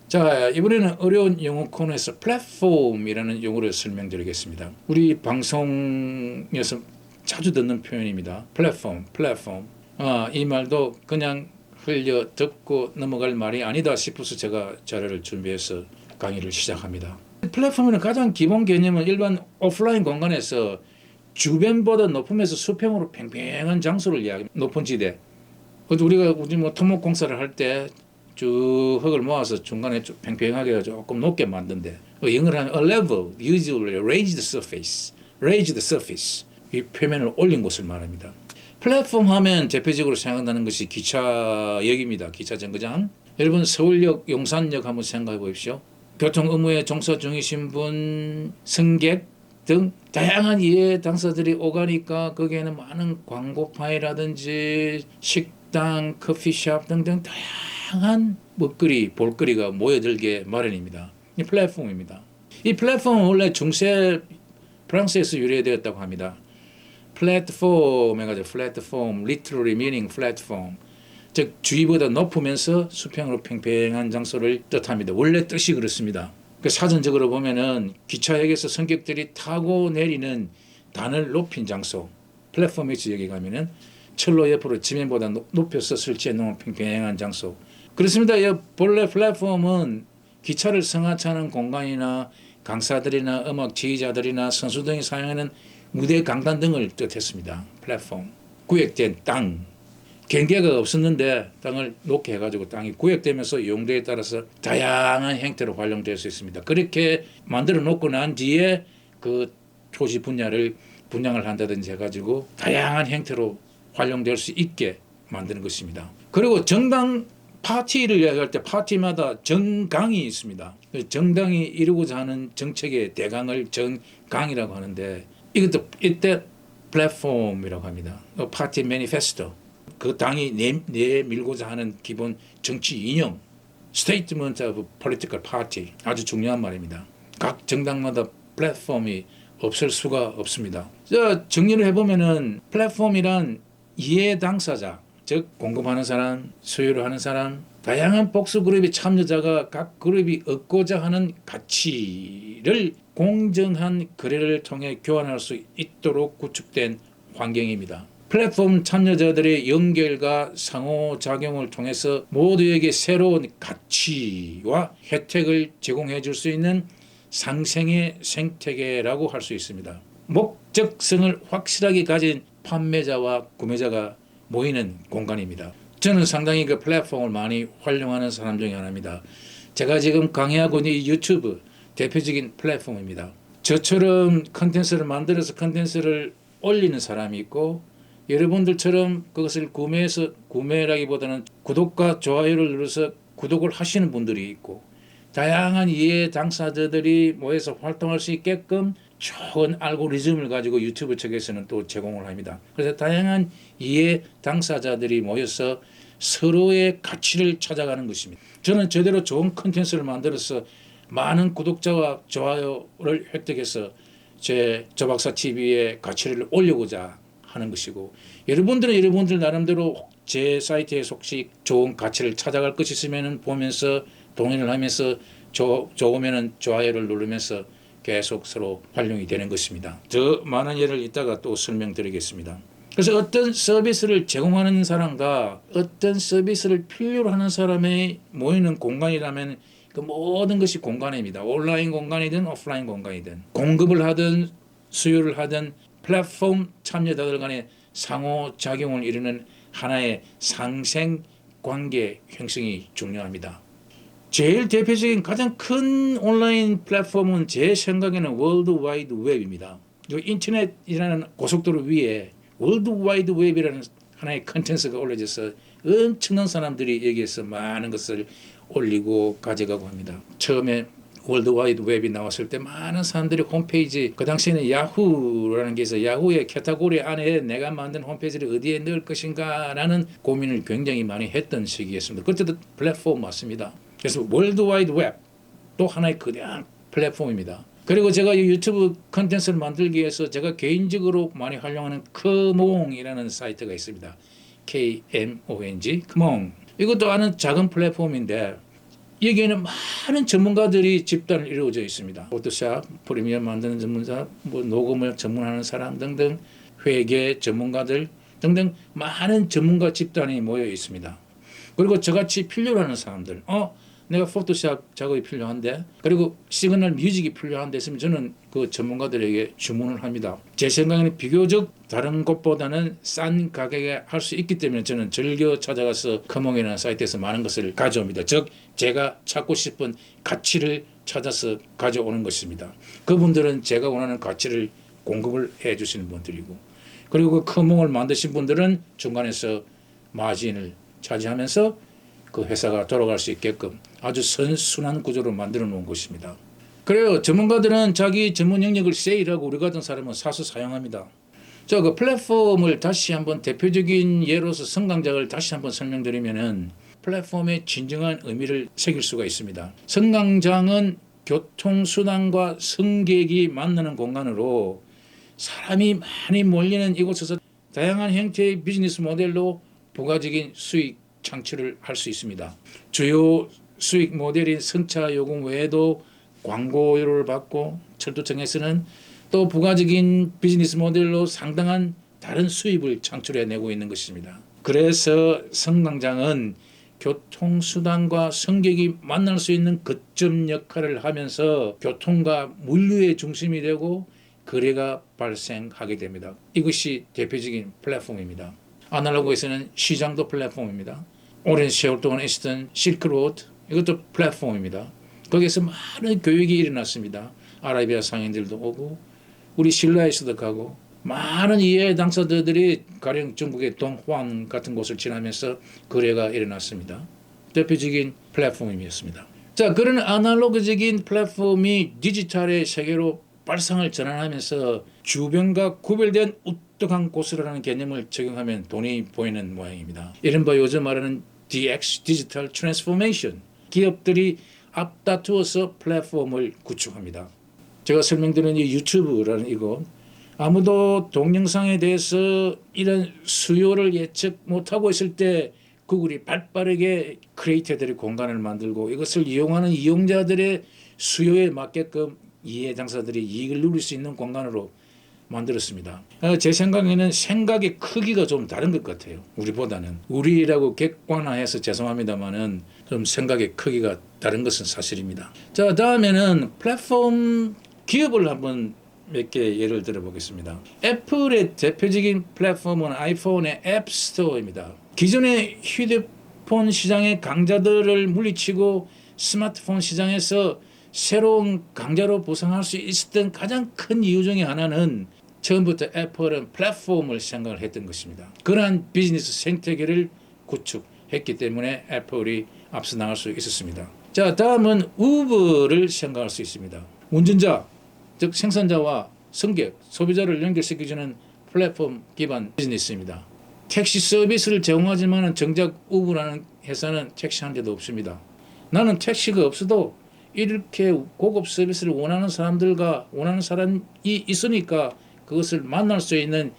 자, 이번에는 어려운 영어 코너에서 플랫폼이라는 용어를 설명드리겠습니다. 우리 방송에서 자주 듣는 표현입니다. 플랫폼. 이 말도 그냥 흘려 듣고 넘어갈 말이 아니다 싶어서 제가 자료를 준비해서 강의를 시작합니다. 플랫폼의 가장 기본 개념은 일반 오프라인 공간에서 주변보다 높음에서 수평으로 팽팽한 장소를 이야기합니다. 높은 지대. 우리가 토목 공사를 할때 쭉 흙을 모아서 중간에 좀 팽팽하게 조금 높게 만든대. 영어로 하면 a level, usually raised surface, 이 표면을 올린 곳을 말합니다. 플랫폼 하면 대표적으로 생각나는 것이 기차역입니다. 기차 정거장. 여러분 서울역, 용산역 한번 생각해 보십시오. 교통 업무에 종사 중이신 분, 승객 등 다양한 이해 당사자들이 오가니까 거기에는 많은 광고판이라든지 식당, 커피숍 등등 다양한 먹거리, 볼거리가 모여들게 마련입니다. 이 플랫폼입니다. 이 플랫폼은 원래 중세 프랑스에서 유래되었다고 합니다. 플랫폼 해가지고 플랫폼, literally meaning platform, 즉 주위보다 높으면서 수평으로 팽팽한 장소를 뜻합니다. 원래 뜻이 그렇습니다. 그 사전적으로 보면은 기차역에서 승객들이 타고 내리는 단을 높인 장소, 플랫폼에서 여기 가면은 철로 옆으로 지면보다 높여서 설치해 놓은 팽팽한 장소. 그렇습니다. 본래 플랫폼은 기차를 승하차하는 공간이나 강사들이나 음악 지휘자들이나 선수 등이 사용하는 무대 강단 등을 뜻했습니다. 플랫폼. 구역된 땅. 경계가 없었는데 땅을 놓게 해가지고 땅이 구역되면서 용도에 따라서 다양한 형태로 활용될 수 있습니다. 그렇게 만들어 놓고 난 뒤에 그 토지 분양을 한다든지 해가지고 다양한 형태로 활용될 수 있게 만드는 것입니다. 그리고 정당 파티를 이야기할 때 파티마다 정강이 있습니다. 정당이 이루고자 하는 정책의 대강을 정강이라고 하는데 이것도 이때 플랫폼이라고 합니다. 파티 매니페스토. 그 당이 내밀고자 하는 기본 정치 이념, Statement of Political Party, 아주 중요한 말입니다. 각 정당마다 플랫폼이 없을 수가 없습니다. 정리를 해보면은 플랫폼이란 이해 당사자, 즉 공급하는 사람, 수요를 하는 사람, 다양한 복수 그룹의 참여자가 각 그룹이 얻고자 하는 가치를 공정한 거래를 통해 교환할 수 있도록 구축된 환경입니다. 플랫폼 참여자들의 연결과 상호작용을 통해서 모두에게 새로운 가치와 혜택을 제공해 줄 수 있는 상생의 생태계라고 할 수 있습니다. 목적성을 확실하게 가진 판매자와 구매자가 모이는 공간입니다. 저는 상당히 그 플랫폼을 많이 활용하는 사람 중에 하나입니다. 제가 지금 강의하고 있는 이 유튜브 대표적인 플랫폼입니다. 저처럼 컨텐츠를 만들어서 컨텐츠를 올리는 사람이 있고 여러분들처럼 그것을 구매라기보다는 구독과 좋아요를 눌러서 구독을 하시는 분들이 있고 다양한 이해 당사자들이 모여서 활동할 수 있게끔 좋은 알고리즘을 가지고 유튜브 측에서는 또 제공을 합니다. 그래서 다양한 이해 당사자들이 모여서 서로의 가치를 찾아가는 것입니다. 저는 제대로 좋은 컨텐츠를 만들어서 많은 구독자와 좋아요를 획득해서 제 조박사 TV의 가치를 올리고자 하는 것이고 여러분들은 여러분들 나름대로 제 사이트에서 혹시 좋은 가치를 찾아갈 것이 있으면 보면서 동의를 하면서 좋으면 좋아요를 누르면서 계속 서로 활용이 되는 것입니다. 더 많은 예를 이따가 또 설명드리겠습니다. 그래서 어떤 서비스를 제공하는 사람과 어떤 서비스를 필요로 하는 사람이 모이는 공간이라면 그 모든 것이 공간입니다. 온라인 공간이든 오프라인 공간이든 공급을 하든 수요를 하든 플랫폼 참여자들 간의 상호작용을 이루는 하나의 상생관계 형성이 중요합니다. 제일 대표적인 가장 큰 온라인 플랫폼은 제 생각에는 월드와이드 웹입니다. 인터넷이라는 고속도로 위에 월드와이드 웹이라는 하나의 컨텐츠가 올려져서 엄청난 사람들이 여기에서 많은 것을 올리고 가져가고 합니다. 처음에 월드와이드 웹이 나왔을 때 많은 사람들이 홈페이지, 그 당시에는 야후라는 게 있어서 야후의 캐터고리 안에 내가 만든 홈페이지를 어디에 넣을 것인가 라는 고민을 굉장히 많이 했던 시기였습니다. 그때도 플랫폼 맞습니다. 그래서 월드와이드 웹 또 하나의 거대한 플랫폼입니다. 그리고 제가 이 유튜브 컨텐츠를 만들기 위해서 제가 개인적으로 많이 활용하는 크몽이라는 사이트가 있습니다. KMONG, 크몽. 이것도 아는 작은 플랫폼인데 여기에는 많은 전문가들이 집단을 이루어져 있습니다. 포토샵, 프리미어 만드는 전문가, 뭐 녹음을 전문하는 사람 등등, 회계 전문가들 등등 많은 전문가 집단이 모여 있습니다. 그리고 저같이 필요로 하는 사람들, 내가 포토샵 작업이 필요한데, 그리고 시그널 뮤직이 필요한데 있으면 저는 그 전문가들에게 주문을 합니다. 제 생각에는 비교적 다른 곳보다는 싼 가격에 할 수 있기 때문에 저는 즐겨 찾아가서 커몽이라는 사이트에서 많은 것을 가져옵니다. 즉 제가 찾고 싶은 가치를 찾아서 가져오는 것입니다. 그분들은 제가 원하는 가치를 공급을 해주시는 분들이고, 그리고 그 커몽을 만드신 분들은 중간에서 마진을 차지하면서 그 회사가 돌아갈 수 있게끔 아주 선순환 구조로 만들어 놓은 것입니다. 그래요. 전문가들은 자기 전문 영역을 세일하고 우리 같은 사람은 사서 사용합니다. 그 플랫폼을 다시 한번 대표적인 예로서 성강작을 다시 한번 설명드리면은 플랫폼의 진정한 의미를 새길 수가 있습니다. 성강장은 교통수단과 승객이 만나는 공간으로 사람이 많이 몰리는 이곳에서 다양한 형태의 비즈니스 모델로 부가적인 수익 창출을 할 수 있습니다. 주요 수익 모델인 승차 요금 외에도 광고료를 받고 철도청에서는 또 부가적인 비즈니스 모델로 상당한 다른 수입을 창출해내고 있는 것입니다. 그래서 성강장은 교통수단과 승객이 만날 수 있는 거점 역할을 하면서 교통과 물류의 중심이 되고 거래가 발생하게 됩니다. 이것이 대표적인 플랫폼입니다. 아날로그에서는 시장도 플랫폼입니다. 오랜 세월 동안 있었던 실크로드, 이것도 플랫폼입니다. 거기에서 많은 교육이 일어났습니다. 아라비아 상인들도 오고 우리 신라에서도 가고 많은 이해 당사자들이 가령 중국의 동호안 같은 곳을 지나면서 거래가 일어났습니다. 대표적인 플랫폼이었습니다. 자, 그런 아날로그적인 플랫폼이 디지털의 세계로 발상을 전환하면서 주변과 구별된 우뚝한 곳이라는 개념을 적용하면 돈이 보이는 모양입니다. 이른바 요즘 말하는 DX, 디지털 트랜스포메이션. 기업들이 앞다투어서 플랫폼을 구축합니다. 제가 설명드린 이 유튜브라는 이거, 아무도 동영상에 대해서 이런 수요를 예측 못하고 있을 때 구글이 발빠르게 크리에이터들의 공간을 만들고 이것을 이용하는 이용자들의 수요에 맞게끔 이해 당사자들이 이익을 누릴 수 있는 공간으로 만들었습니다. 제 생각에는 생각의 크기가 좀 다른 것 같아요. 우리보다는. 우리라고 객관화해서 죄송합니다만은 좀 생각의 크기가 다른 것은 사실입니다. 자, 다음에는 플랫폼 기업을 한번 몇 개 예를 들어 보겠습니다. 애플의 대표적인 플랫폼은 아이폰의 앱스토어입니다. 기존의 휴대폰 시장의 강자들을 물리치고 스마트폰 시장에서 새로운 강자로 부상할 수 있었던 가장 큰 이유 중에 하나는 처음부터 애플은 플랫폼을 생각을 했던 것입니다. 그러한 비즈니스 생태계를 구축했기 때문에 애플이 앞서 나갈 수 있었습니다. 자, 다음은 우버를 생각할 수 있습니다. 운전자, 즉 생산자와 승객, 소비자를 연결시켜주는 플랫폼 기반 비즈니스입니다. 택시 서비스를 제공하지만 정작 우버라는 회사는 택시 한 대도 없습니다. 나는 택시가 없어도 이렇게 고급 서비스를 원하는 사람들과 원하는 사람이 있으니까 그것을 만날 수 있는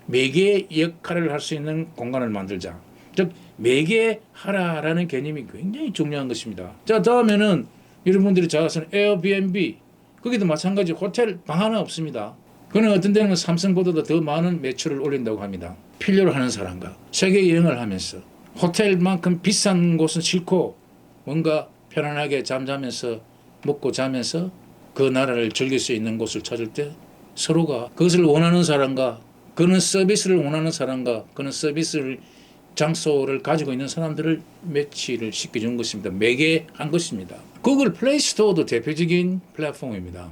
매개 역할을 할 수 있는 공간을 만들자. 즉 매개하라라는 개념이 굉장히 중요한 것입니다. 자, 다음에는 여러분들이 잘 아시는 에어비앤비, 거기도 마찬가지 호텔 방 하나 없습니다. 그는 어떤 데는 삼성보다도 더 많은 매출을 올린다고 합니다. 필요로 하는 사람과 세계 여행을 하면서 호텔만큼 비싼 곳은 싫고 뭔가 편안하게 잠자면서 먹고 자면서 그 나라를 즐길 수 있는 곳을 찾을 때 서로가 그것을 원하는 사람과 그는 서비스를 원하는 사람과 그는 서비스를 장소를 가지고 있는 사람들을 매치를 시켜준 것입니다. 매개한 것입니다. 구글 플레이 스토어도 대표적인 플랫폼입니다.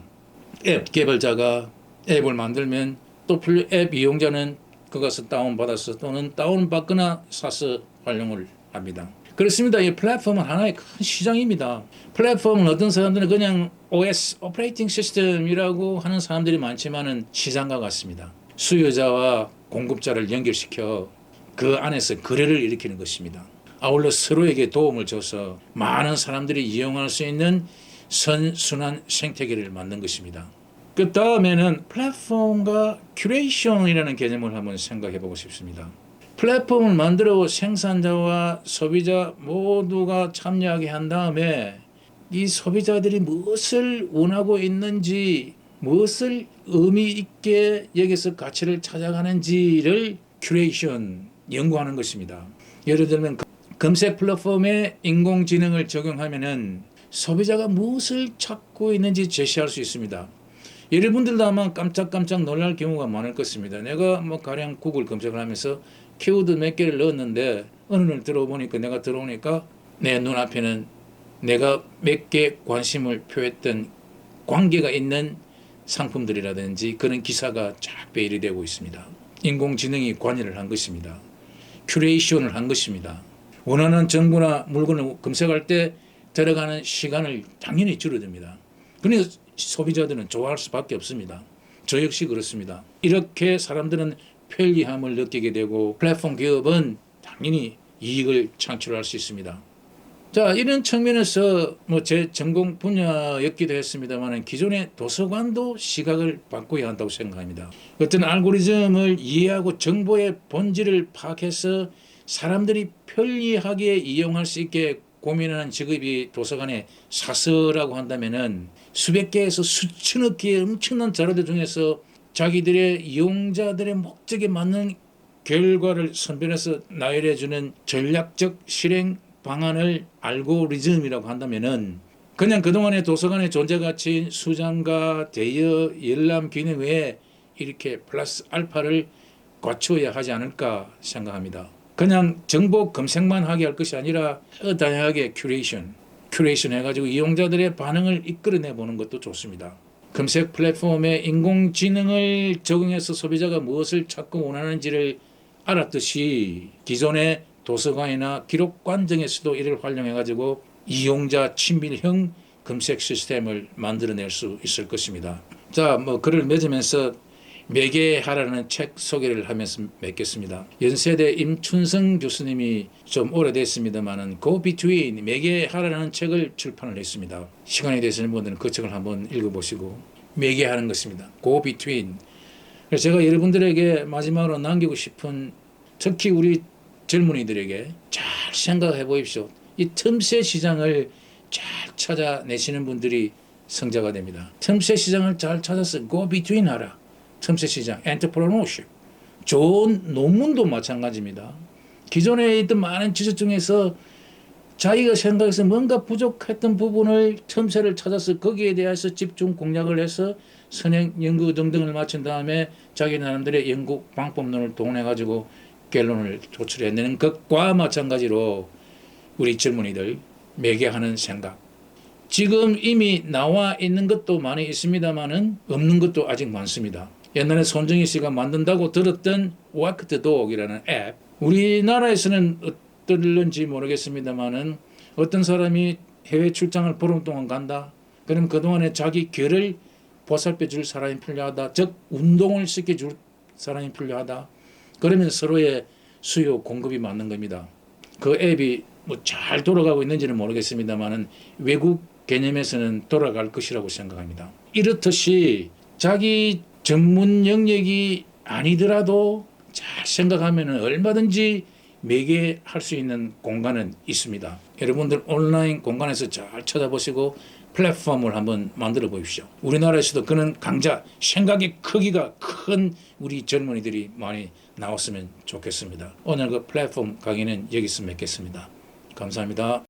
앱 개발자가 앱을 만들면 또 앱 이용자는 그것을 다운받아서 또는 다운받거나 사서 활용을 합니다. 그렇습니다. 이 플랫폼은 하나의 큰 시장입니다. 플랫폼은 어떤 사람들은 그냥 OS, 오퍼레이팅 시스템이라고 하는 사람들이 많지만은 시장과 같습니다. 수요자와 공급자를 연결시켜 그 안에서 거래를 일으키는 것입니다. 아울러 서로에게 도움을 줘서 많은 사람들이 이용할 수 있는 선순환 생태계를 만든 것입니다. 그 다음에는 플랫폼과 큐레이션이라는 개념을 한번 생각해 보고 싶습니다. 플랫폼을 만들어 생산자와 소비자 모두가 참여하게 한 다음에 이 소비자들이 무엇을 원하고 있는지, 무엇을 의미 있게 여기서 가치를 찾아가는지를 큐레이션, 연구하는 것입니다. 예를 들면 검색 플랫폼에 인공지능을 적용하면은 소비자가 무엇을 찾고 있는지 제시할 수 있습니다. 여러분들도 아마 깜짝깜짝 놀랄 경우가 많을 것입니다. 내가 뭐 가령 구글 검색을 하면서 키워드 몇 개를 넣었는데 어느 날 들어보니까 내가 들어오니까 내 눈앞에는 내가 몇 개 관심을 표했던 관계가 있는 상품들이라든지 그런 기사가 쫙 배열이 되고 있습니다. 인공지능이 관여를 한 것입니다. 큐레이션을 한 것입니다. 원하는 정보나 물건을 검색할 때 들어가는 시간을 당연히 줄어듭니다. 그러니까 소비자들은 좋아할 수밖에 없습니다. 저 역시 그렇습니다. 이렇게 사람들은 편리함을 느끼게 되고 플랫폼 기업은 당연히 이익을 창출할 수 있습니다. 자, 이런 측면에서 뭐 제 전공 분야였기도 했습니다만 기존의 도서관도 시각을 바꿔야 한다고 생각합니다. 어떤 알고리즘을 이해하고 정보의 본질을 파악해서 사람들이 편리하게 이용할 수 있게 고민하는 직업이 도서관의 사서라고 한다면은 수백 개에서 수천억 개의 엄청난 자료들 중에서 자기들의 이용자들의 목적에 맞는 결과를 선별해서 나열해주는 전략적 실행 방안을 알고리즘이라고 한다면은 그냥 그동안의 도서관의 존재 가치인 수장과 대여, 열람 기능 외에 이렇게 플러스 알파를 갖추어야 하지 않을까 생각합니다. 그냥 정보 검색만 하게 할 것이 아니라 다양하게 큐레이션 해가지고 이용자들의 반응을 이끌어내 보는 것도 좋습니다. 검색 플랫폼에 인공지능을 적용해서 소비자가 무엇을 찾고 원하는지를 알았듯이 기존의 도서관이나 기록관 등에서도 이를 활용해가지고 이용자 친밀형 검색 시스템을 만들어낼 수 있을 것입니다. 자, 뭐 글을 맺으면서 매개하라는 책 소개를 하면서 맺겠습니다. 연세대 임춘성 교수님이 좀 오래됐습니다만은 Go Between 매개하라는 책을 출판을 했습니다. 시간이 되시는 분들은 그 책을 한번 읽어보시고 매개하는 것입니다. Go Between. 그래서 제가 여러분들에게 마지막으로 남기고 싶은 특히 우리 젊은이들에게 잘 생각해 보십시오. 이 틈새 시장을 잘 찾아내시는 분들이 성자가 됩니다. 틈새 시장을 잘 찾아서 Go Between 하라. 틈새 시장, 엔터프레너십. 좋은 논문도 마찬가지입니다. 기존에 있던 많은 지식 중에서 자기가 생각해서 뭔가 부족했던 부분을 틈새를 찾아서 거기에 대해서 집중 공략을 해서 선행 연구 등등을 마친 다음에 자기 나름대로의 연구 방법론을 동원해가지고 결론을 도출해내는 것과 마찬가지로 우리 젊은이들 매개하는 생각. 지금 이미 나와 있는 것도 많이 있습니다만은 없는 것도 아직 많습니다. 옛날에 손정희 씨가 만든다고 들었던 Walk the Dog이라는 앱. 우리나라에서는 어떨는지 모르겠습니다만은 어떤 사람이 해외 출장을 보름 동안 간다. 그럼 그동안에 자기 결을 보살펴 줄 사람이 필요하다. 즉 운동을 시켜줄 사람이 필요하다. 그러면 서로의 수요 공급이 맞는 겁니다. 그 앱이 뭐 잘 돌아가고 있는지는 모르겠습니다만은 외국 개념에서는 돌아갈 것이라고 생각합니다. 이렇듯이 자기 전문 영역이 아니더라도 잘 생각하면 얼마든지 매개할 수 있는 공간은 있습니다. 여러분들 온라인 공간에서 잘 찾아보시고 플랫폼을 한번 만들어 보십시오. 우리나라에서도 그런 강자, 생각의 크기가 큰 우리 젊은이들이 많이 나왔으면 좋겠습니다. 오늘 그 플랫폼 강의는 여기서 맺겠습니다. 감사합니다.